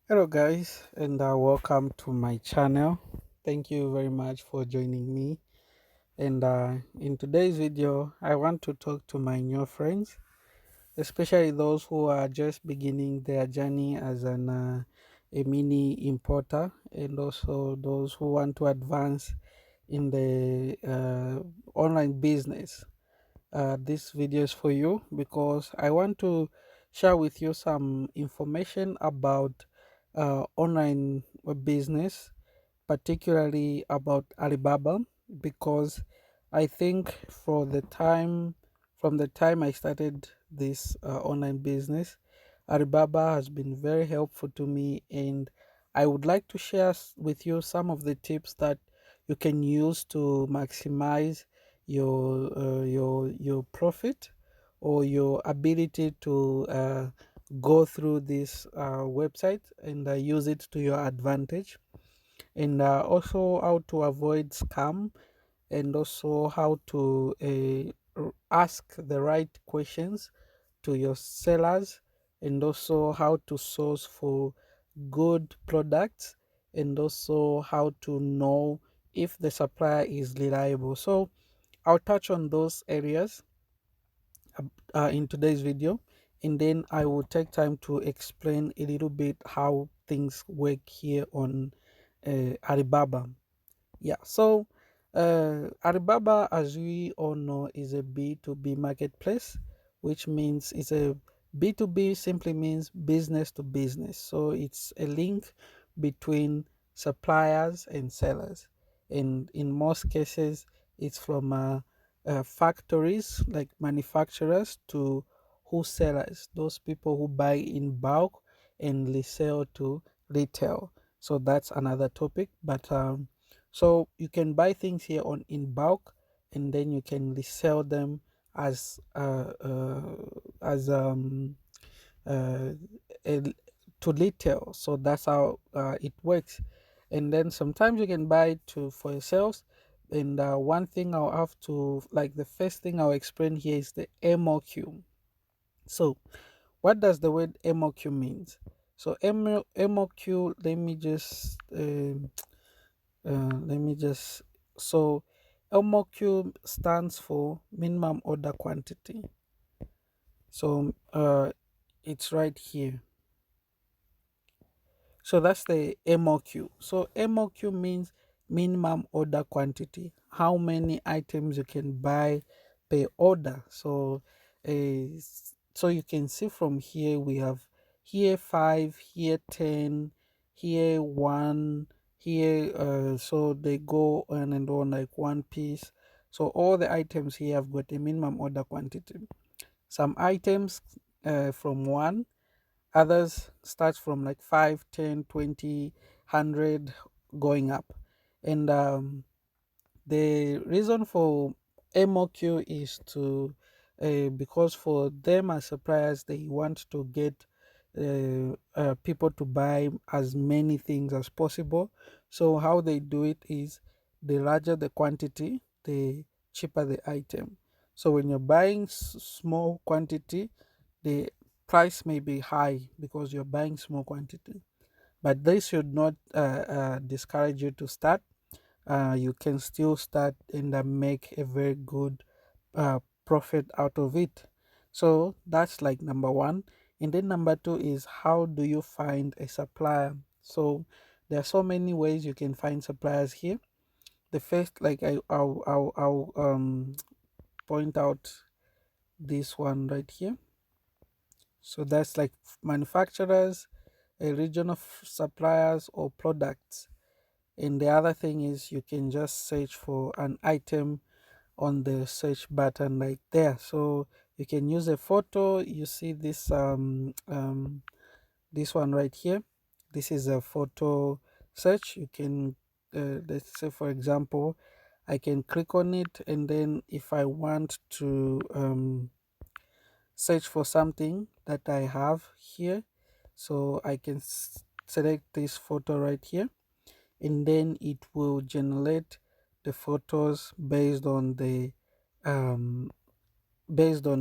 Hello guys, and welcome to my channel. Thank you very much for joining me. And in today's video, I want to talk to my new friends, especially those who are just beginning their journey as a mini importer, and also those who want to advance in the online business. This video is for you because I want to share with you some information about online business, particularly about Alibaba, because I think from the time I started this online business, Alibaba has been very helpful to me, and I would like to share with you some of the tips that you can use to maximize your profit or your ability to go through this website and use it to your advantage, and also how to avoid scam, and also how to ask the right questions to your sellers, and also how to source for good products, and also how to know if the supplier is reliable. So I'll touch on those areas in today's video, and then I will take time to explain a little bit how things work here on Alibaba. Yeah, so Alibaba, as we all know, is a B2B marketplace, which means it's a B2B simply means business to business. So it's a link between suppliers and sellers. And in most cases, it's from factories like manufacturers to wholesalers, those people who buy in bulk and resell to retail. So that's another topic. But so you can buy things here on in bulk, and then you can resell them as as uh, a, to retail. So that's how it works. And then sometimes you can buy to for yourselves. And one thing I'll have to like the first thing I'll explain here is the MOQ. So what does the word MOQ means? So MOQ, let me just so MOQ stands for minimum order quantity. So it's right here. So that's the MOQ. So MOQ means minimum order quantity, how many items you can buy per order. So so you can see from here we have here 5, here 10, here 1, here so they go on and on like one piece. So all the items here have got a minimum order quantity. Some items from 1, others start from like 5, 10, 20, 100 going up. And the reason for MOQ is to because for them as suppliers, they want to get people to buy as many things as possible. So how they do it is the larger the quantity, the cheaper the item. So when you're buying small quantity, the price may be high because you're buying small quantity, but this should not discourage you to start. You can still start and make a very good profit out of it. So that's like number one. And then number two is, how do you find a supplier? So there are so many ways you can find suppliers here. The first, like I'll point out this one right here. So that's like manufacturers, a region of suppliers or products. And the other thing is you can just search for an item on the search button right there. So you can use a photo. You see this one right here. This is a photo search. You can let's say for example, I can click on it, and then if I want to search for something that I have here, so I can select this photo right here, and then it will generate the photos um, based on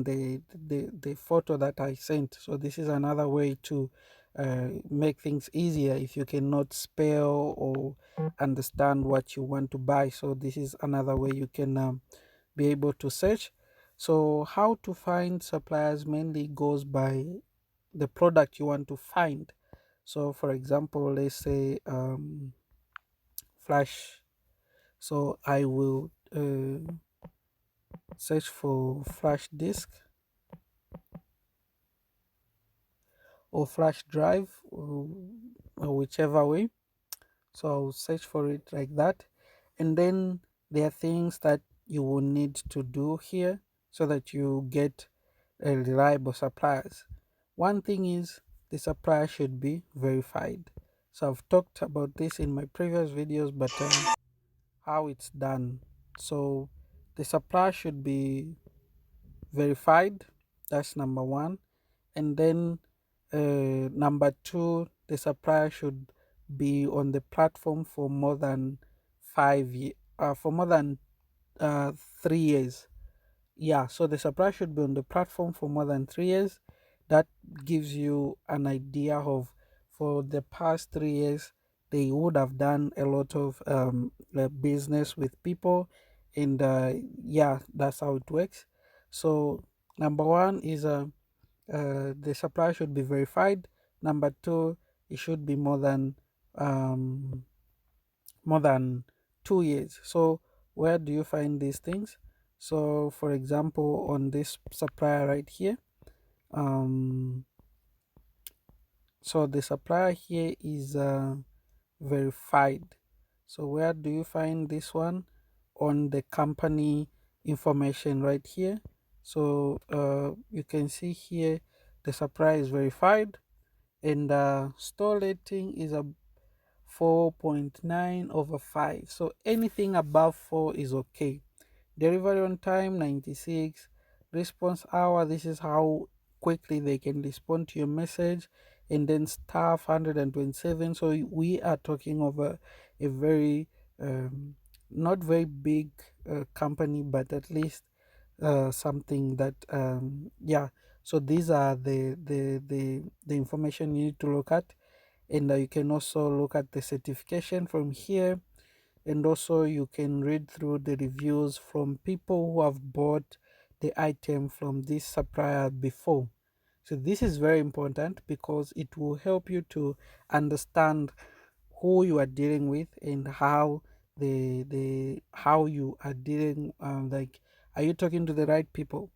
the photo that I sent. So this is another way to make things easier if you cannot spell or understand what you want to buy. So this is another way you can be able to search. So how to find suppliers mainly goes by the product you want to find. So for example, let's say flash. So I will search for flash disk or flash drive, or whichever way. So I'll search for it like that. And then there are things that you will need to do here so that you get a reliable suppliers. One thing is the supplier should be verified. So I've talked about this in my previous videos, but how it's done. So the supplier should be verified. That's number one. And then number two, the supplier should be on the platform for more than 5 years, for more than 3 years. Yeah, so the supplier should be on the platform for more than 3 years. That gives you an idea of, for the past 3 years they would have done a lot of business with people. And yeah, that's how it works. So number one is the supplier should be verified. Number two, it should be um, more than 2 years. So where do you find these things? So for example, on this supplier right here, um, so the supplier here is verified. So where do you find this one? On the company information right here. So you can see here the supplier is verified, and store rating is a 4.9 over 5. So anything above 4 is okay. Delivery on time 96. Response hour, this is how quickly they can respond to your message. And then staff 127. So we are talking of a very not very big company, but at least something that yeah. So these are the information you need to look at. And you can also look at the certification from here. And also you can read through the reviews from people who have bought the item from this supplier before. So this is very important because it will help you to understand who you are dealing with, and how the how you are dealing, like, are you talking to the right people?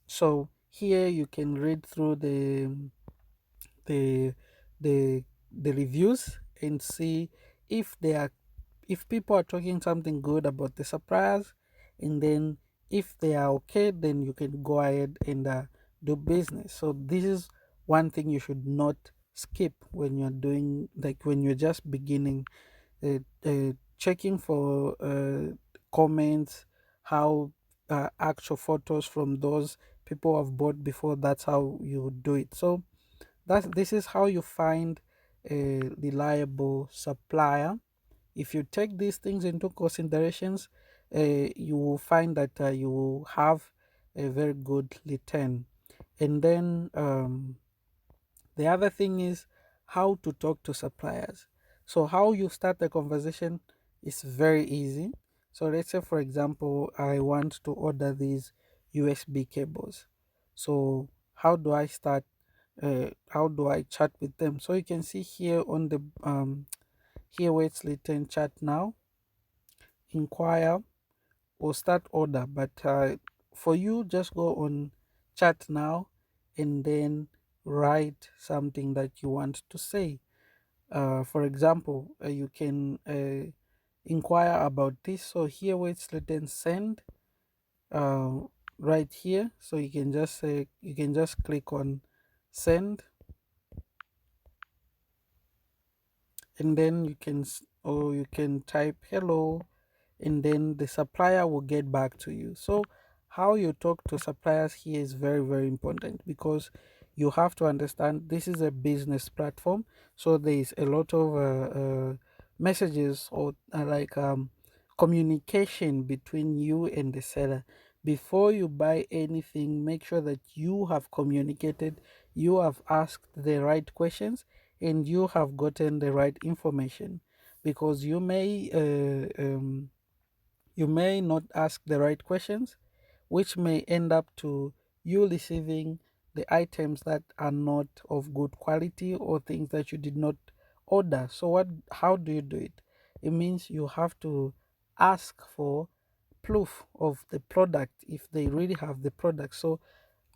So here you can read through the the reviews and see if they are, if people are talking something good about the suppliers. And then if they are okay, then you can go ahead and do business. So this is one thing you should not skip when you're doing, like, when you're just beginning, checking for comments, how actual photos from those people who have bought before. That's how you do it. So this is how you find a reliable supplier. If you take these things into considerations, you will find that you will have a very good return. And then the other thing is how to talk to suppliers. So how you start the conversation is very easy. So let's say, for example, I want to order these USB cables. So how do I start? How do I chat with them? So you can see here on the here where it's written chat now, inquire, or start order. But for you, just go on chat now and then write something that you want to say. For example, you can inquire about this. So here where it's written send, uh, right here. So you can just say, you can just click on send, and then you can or you can type hello, and then the supplier will get back to you. So how you talk to suppliers here is very, very important, because you have to understand this is a business platform. So there is a lot of messages, or communication between you and the seller. Before you buy anything, make sure that you have communicated, you have asked the right questions, and you have gotten the right information, because you may not ask the right questions, which may end up to you receiving the items that are not of good quality or things that you did not order. So how do you do it? It means you have to ask for proof of the product if they really have the product. So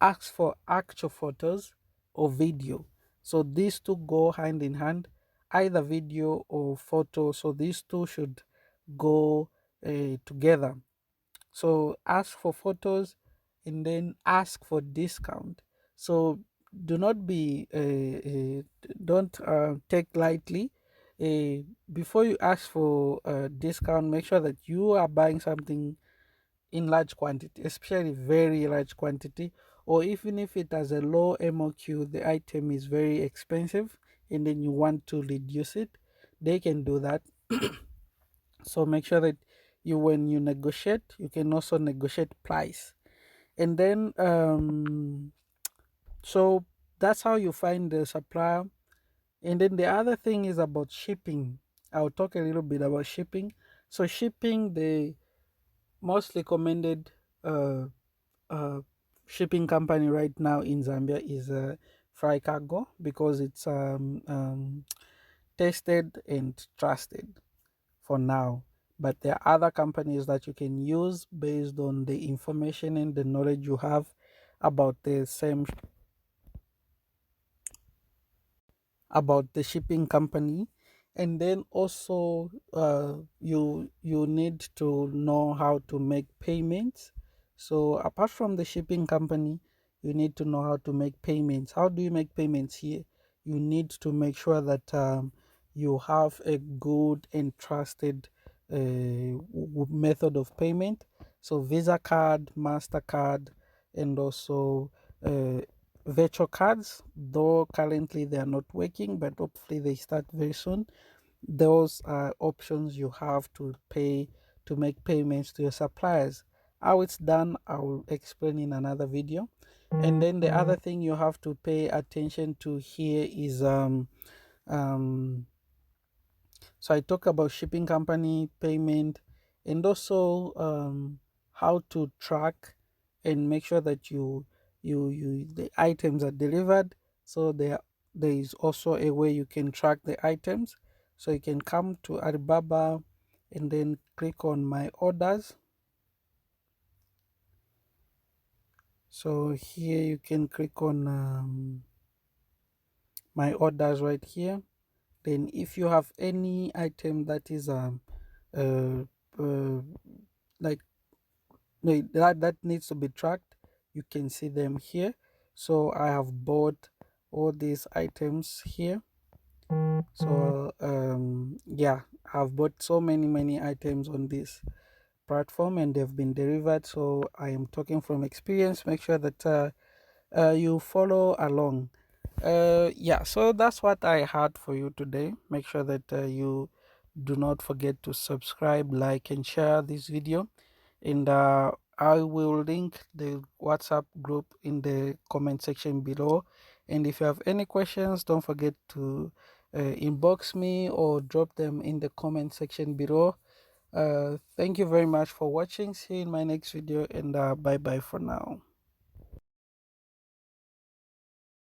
ask for actual photos or video. So these two go hand in hand, either video or photo. So these two should go together. So ask for photos and then ask for discount. So do not be don't take lightly. Before you ask for a discount, make sure that you are buying something in large quantity, especially very large quantity, or even if it has a low MOQ, the item is very expensive and then you want to reduce it, they can do that. So make sure that when you negotiate, you can also negotiate price. And then so that's how you find the supplier. And then the other thing is about shipping. I'll talk a little bit about shipping. So shipping, the most recommended uh, uh, shipping company right now in Zambia is Fry Cargo, because it's tested and trusted for now. But there are other companies that you can use based on the information and the knowledge you have about the same, about the shipping company. And then also you need to know how to make payments. So apart from the shipping company, you need to know how to make payments. How do you make payments here? You need to make sure that you have a good and trusted method of payment. So Visa card, MasterCard, and also uh, virtual cards, though currently they are not working, but hopefully they start very soon. Those are options you have to pay to make payments to your suppliers. How it's done, I will explain in another video. And then the other thing you have to pay attention to here is um so I talk about shipping company, payment, and also how to track and make sure that you the items are delivered. So there is also a way you can track the items. So you can come to Alibaba and then click on my orders. So here you can click on my orders right here. Then if you have any item that is uh, uh like no, that needs to be tracked, you can see them here. So I have bought all these items here. So yeah, I've bought so many items on this platform and they've been delivered. So I am talking from experience. Make sure that you follow along. Yeah, so that's what I had for you today. Make sure that you do not forget to subscribe, like, and share this video. And I will link the WhatsApp group in the comment section below. And if you have any questions, don't forget to inbox me or drop them in the comment section below. Thank you very much for watching. See you in my next video, and bye bye for now.